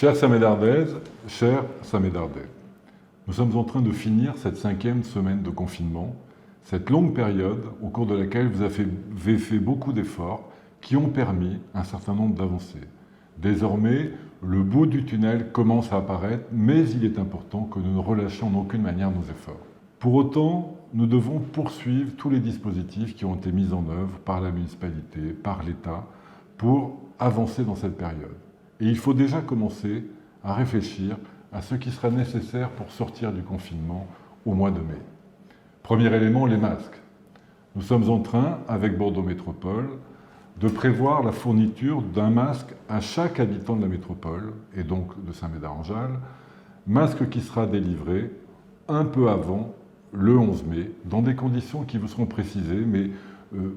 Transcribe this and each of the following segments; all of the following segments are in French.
Chère Samédardaise, chère Samédardais, nous sommes en train de finir cette 5e semaine de confinement, cette longue période au cours de laquelle vous avez fait beaucoup d'efforts qui ont permis un certain nombre d'avancées. Désormais, le bout du tunnel commence à apparaître, mais il est important que nous ne relâchions en aucune manière nos efforts. Pour autant, nous devons poursuivre tous les dispositifs qui ont été mis en œuvre par la municipalité, par l'État, pour avancer dans cette période. Et il faut déjà commencer à réfléchir à ce qui sera nécessaire pour sortir du confinement au mois de mai. Premier élément, les masques. Nous sommes en train, avec Bordeaux Métropole, de prévoir la fourniture d'un masque à chaque habitant de la métropole, et donc de Saint-Médard-en-Jalles, masque qui sera délivré un peu avant le 11 mai, dans des conditions qui vous seront précisées, mais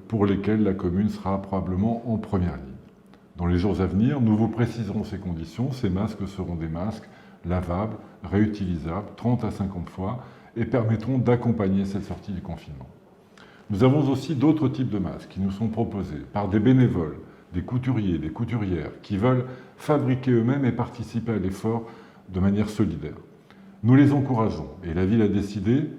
pour lesquelles la commune sera probablement en première ligne. Dans les jours à venir, nous vous préciserons ces conditions. Ces masques seront des masques lavables, réutilisables, 30 à 50 fois, et permettront d'accompagner cette sortie du confinement. Nous avons aussi d'autres types de masques qui nous sont proposés par des bénévoles, des couturiers, des couturières, qui veulent fabriquer eux-mêmes et participer à l'effort de manière solidaire. Nous les encourageons, et la ville a décidé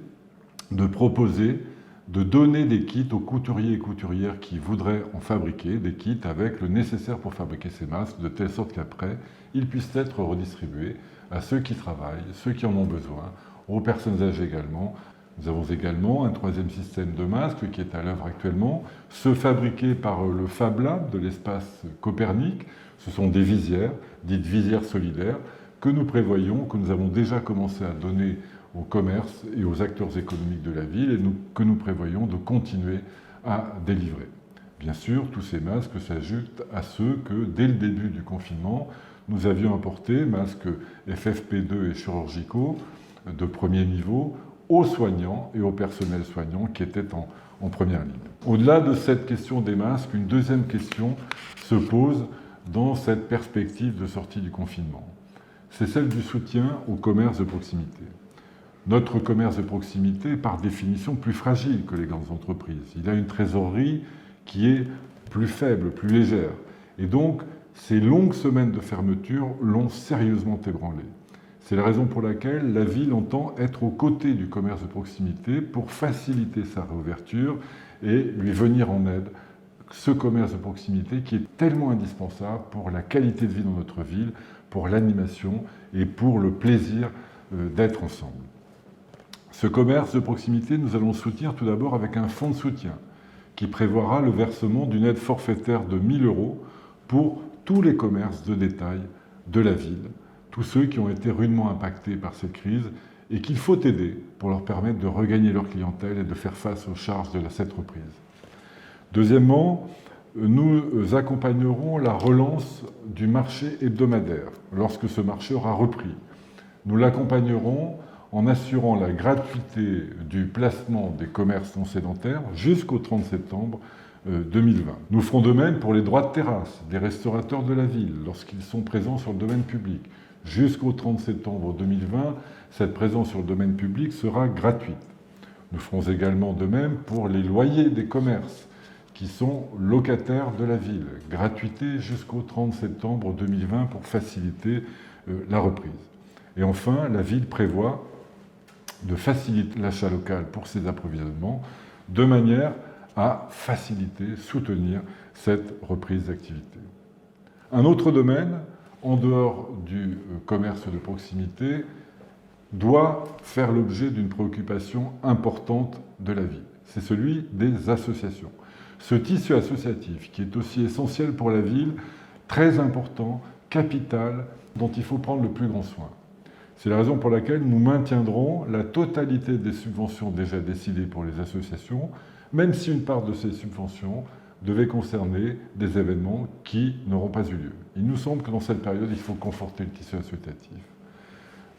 de proposer de donner des kits aux couturiers et couturières qui voudraient en fabriquer, des kits avec le nécessaire pour fabriquer ces masques, de telle sorte qu'après, ils puissent être redistribués à ceux qui travaillent, ceux qui en ont besoin, aux personnes âgées également. Nous avons également un troisième système de masques qui est à l'œuvre actuellement, ceux fabriqués par le Fab Lab de l'espace Copernic. Ce sont des visières, dites visières solidaires, que nous prévoyons, que nous avons déjà commencé à donner au commerce et aux acteurs économiques de la ville et que nous prévoyons de continuer à délivrer. Bien sûr, tous ces masques s'ajoutent à ceux que, dès le début du confinement, nous avions apportés, masques FFP2 et chirurgicaux de premier niveau, aux soignants et au personnel soignant qui étaient en première ligne. Au-delà de cette question des masques, une deuxième question se pose dans cette perspective de sortie du confinement. C'est celle du soutien au commerce de proximité. Notre commerce de proximité est par définition plus fragile que les grandes entreprises. Il a une trésorerie qui est plus faible, plus légère. Et donc, ces longues semaines de fermeture l'ont sérieusement ébranlé. C'est la raison pour laquelle la ville entend être aux côtés du commerce de proximité pour faciliter sa réouverture et lui venir en aide. Ce commerce de proximité qui est tellement indispensable pour la qualité de vie dans notre ville, pour l'animation et pour le plaisir d'être ensemble. Ce commerce de proximité, nous allons le soutenir tout d'abord avec un fonds de soutien qui prévoira le versement d'une aide forfaitaire de 1 000 € pour tous les commerces de détail de la ville, tous ceux qui ont été rudement impactés par cette crise et qu'il faut aider pour leur permettre de regagner leur clientèle et de faire face aux charges de cette reprise. Deuxièmement, nous accompagnerons la relance du marché hebdomadaire lorsque ce marché aura repris. Nous l'accompagnerons en assurant la gratuité du placement des commerces non sédentaires jusqu'au 30 septembre 2020. Nous ferons de même pour les droits de terrasse des restaurateurs de la ville lorsqu'ils sont présents sur le domaine public. Jusqu'au 30 septembre 2020, cette présence sur le domaine public sera gratuite. Nous ferons également de même pour les loyers des commerces qui sont locataires de la ville. Gratuité jusqu'au 30 septembre 2020 pour faciliter la reprise. Et enfin, la ville prévoit de faciliter l'achat local pour ses approvisionnements, de manière à faciliter, soutenir cette reprise d'activité. Un autre domaine, en dehors du commerce de proximité, doit faire l'objet d'une préoccupation importante de la ville. C'est celui des associations. Ce tissu associatif, qui est aussi essentiel pour la ville, très important, capital, dont il faut prendre le plus grand soin. C'est la raison pour laquelle nous maintiendrons la totalité des subventions déjà décidées pour les associations, même si une part de ces subventions devait concerner des événements qui n'auront pas eu lieu. Il nous semble que dans cette période, il faut conforter le tissu associatif.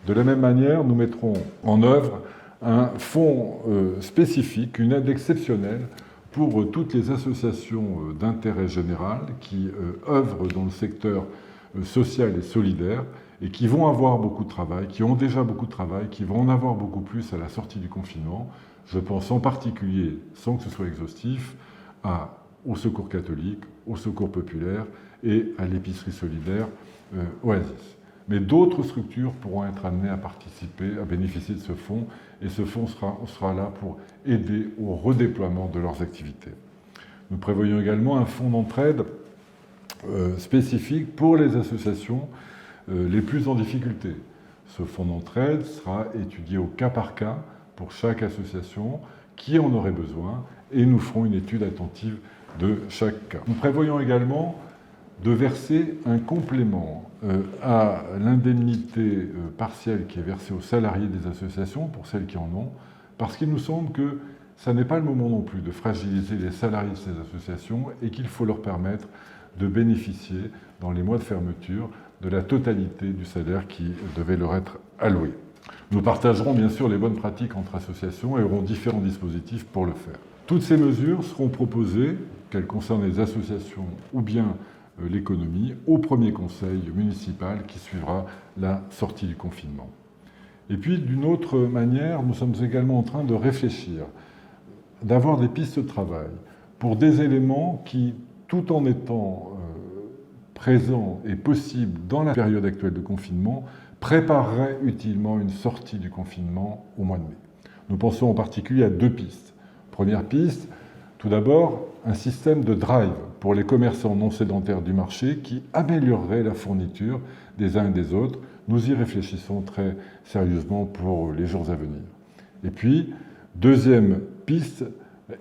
De la même manière, nous mettrons en œuvre un fonds spécifique, une aide exceptionnelle pour toutes les associations d'intérêt général qui œuvrent dans le secteur social et solidaire et qui vont avoir beaucoup de travail, qui ont déjà beaucoup de travail, qui vont en avoir beaucoup plus à la sortie du confinement. Je pense en particulier, sans que ce soit exhaustif, au Secours catholique, au Secours populaire et à l'épicerie solidaire Oasis. Mais d'autres structures pourront être amenées à participer, à bénéficier de ce fonds, et ce fonds sera là pour aider au redéploiement de leurs activités. Nous prévoyons également un fonds d'entraide spécifique pour les associations les plus en difficulté. Ce fonds d'entraide sera étudié au cas par cas pour chaque association qui en aurait besoin, et nous ferons une étude attentive de chaque cas. Nous prévoyons également de verser un complément à l'indemnité partielle qui est versée aux salariés des associations, pour celles qui en ont, parce qu'il nous semble que ça n'est pas le moment non plus de fragiliser les salariés de ces associations et qu'il faut leur permettre de bénéficier, dans les mois de fermeture, de la totalité du salaire qui devait leur être alloué. Nous partagerons bien sûr les bonnes pratiques entre associations et aurons différents dispositifs pour le faire. Toutes ces mesures seront proposées, qu'elles concernent les associations ou bien l'économie, au premier conseil municipal qui suivra la sortie du confinement. Et puis, d'une autre manière, nous sommes également en train de réfléchir, d'avoir des pistes de travail pour des éléments qui, tout en étant présents et possibles dans la période actuelle de confinement, prépareraient utilement une sortie du confinement au mois de mai. Nous pensons en particulier à deux pistes. Première piste, tout d'abord, un système de drive pour les commerçants non sédentaires du marché qui améliorerait la fourniture des uns et des autres. Nous y réfléchissons très sérieusement pour les jours à venir. Et puis, deuxième piste,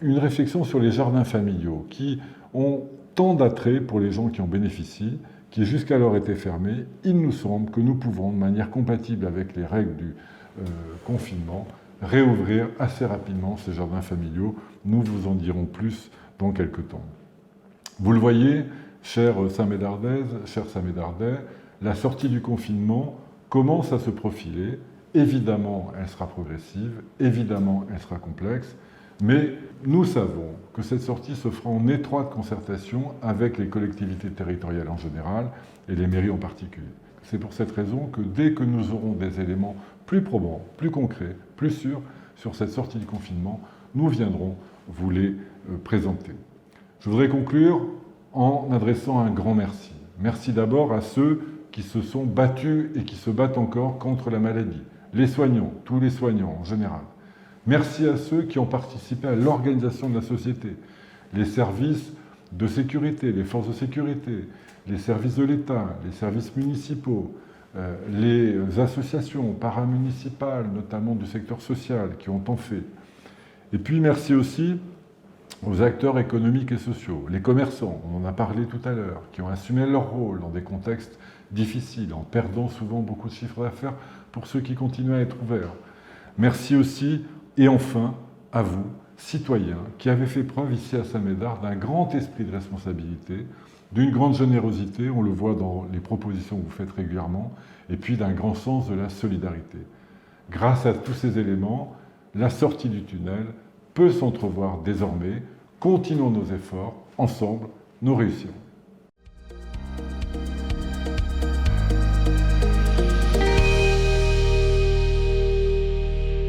une réflexion sur les jardins familiaux qui ont tant d'attrait pour les gens qui en bénéficient, qui jusqu'alors étaient fermés. Il nous semble que nous pouvons, de manière compatible avec les règles du confinement, réouvrir assez rapidement ces jardins familiaux. Nous vous en dirons plus dans quelques temps. Vous le voyez, chère Saint-Médardaises, chers Saint-Médardais, la sortie du confinement commence à se profiler. Évidemment, elle sera progressive, évidemment, elle sera complexe, mais nous savons que cette sortie se fera en étroite concertation avec les collectivités territoriales en général et les mairies en particulier. C'est pour cette raison que dès que nous aurons des éléments plus probants, plus concrets, plus sûrs sur cette sortie du confinement, nous viendrons vous les présenter. Je voudrais conclure en adressant un grand merci. Merci d'abord à ceux qui se sont battus et qui se battent encore contre la maladie, les soignants, tous les soignants en général. Merci à ceux qui ont participé à l'organisation de la société, les services de sécurité, les forces de sécurité, les services de l'État, les services municipaux, les associations paramunicipales, notamment du secteur social, qui ont tant fait. Et puis merci aussi aux acteurs économiques et sociaux, les commerçants, on en a parlé tout à l'heure, qui ont assumé leur rôle dans des contextes difficiles, en perdant souvent beaucoup de chiffres d'affaires pour ceux qui continuent à être ouverts. Merci aussi, et enfin, à vous, citoyens, qui avez fait preuve ici à Saint-Médard d'un grand esprit de responsabilité, d'une grande générosité, on le voit dans les propositions que vous faites régulièrement, et puis d'un grand sens de la solidarité. Grâce à tous ces éléments, la sortie du tunnel peut s'entrevoir désormais. Continuons nos efforts, ensemble, nous réussirons.